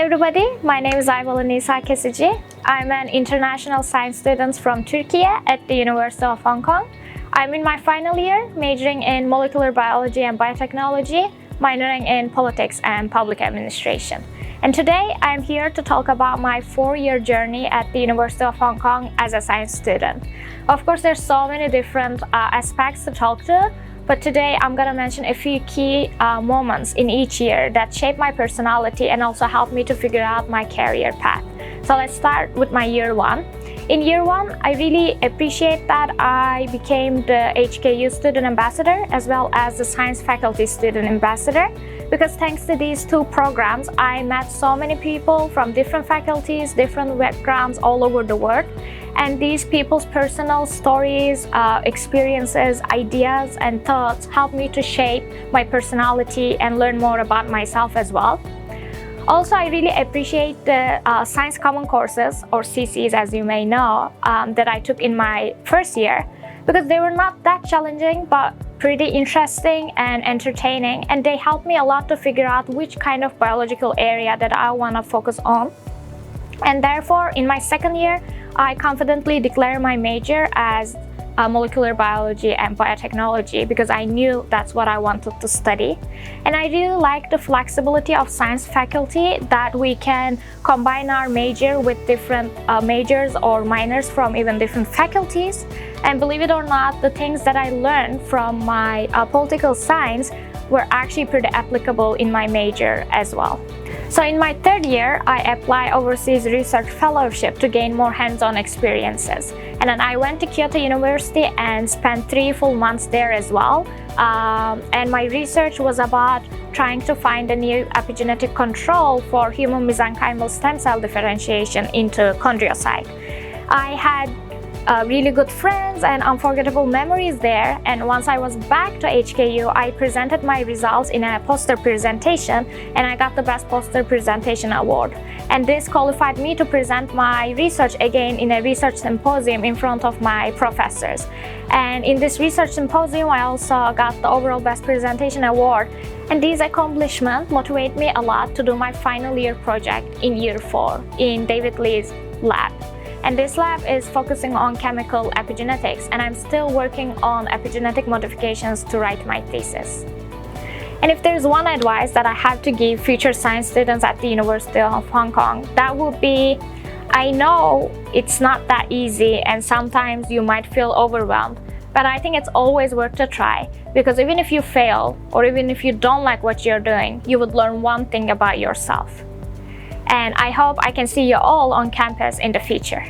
everybody, my name is Aybala Nisa Kesici. I'm an international science student from Turkey at the University of Hong Kong. I'm in my final year, majoring in Molecular Biology and Biotechnology, minoring in Politics and Public Administration. And today I'm here to talk about my 4-year journey at the University of Hong Kong as a science student. Of course, there's so many different aspects to talk to, but today I'm gonna mention a few key moments in each year that shaped my personality and also helped me to figure out my career path. So let's start with my year 1. In year 1, I really appreciate that I became the HKU student ambassador as well as the science faculty student ambassador, because thanks to these two programs, I met so many people from different faculties, different backgrounds all over the world. And these people's personal stories, experiences, ideas, and thoughts helped me to shape my personality and learn more about myself as well. Also, I really appreciate the Science Common Courses, or CCs as you may know, that I took in my first year, because they were not that challenging but pretty interesting and entertaining, and they helped me a lot to figure out which kind of biological area that I want to focus on. And therefore, in my second year, I confidently declared my major as Molecular Biology and Biotechnology, because I knew that's what I wanted to study. And I really like the flexibility of science faculty, that we can combine our major with different majors or minors from even different faculties. And believe it or not, the things that I learned from my political science were actually pretty applicable in my major as well. So in my third year, I applied overseas research fellowship to gain more hands-on experiences. And then I went to Kyoto University and spent 3 full months there as well. And my research was about trying to find a new epigenetic control for human mesenchymal stem cell differentiation into chondriocyte. I had really good friends and unforgettable memories there, and once I was back to HKU, I presented my results in a poster presentation, and I got the Best Poster Presentation Award. And this qualified me to present my research again in a research symposium in front of my professors. And in this research symposium, I also got the overall Best Presentation Award. And these accomplishments motivate me a lot to do my final year project in year 4 in David Lee's lab. And this lab is focusing on chemical epigenetics, and I'm still working on epigenetic modifications to write my thesis. And if there's one advice that I have to give future science students at the University of Hong Kong, that would be, I know it's not that easy and sometimes you might feel overwhelmed, but I think it's always worth a try, because even if you fail or even if you don't like what you're doing, you would learn one thing about yourself. And I hope I can see you all on campus in the future.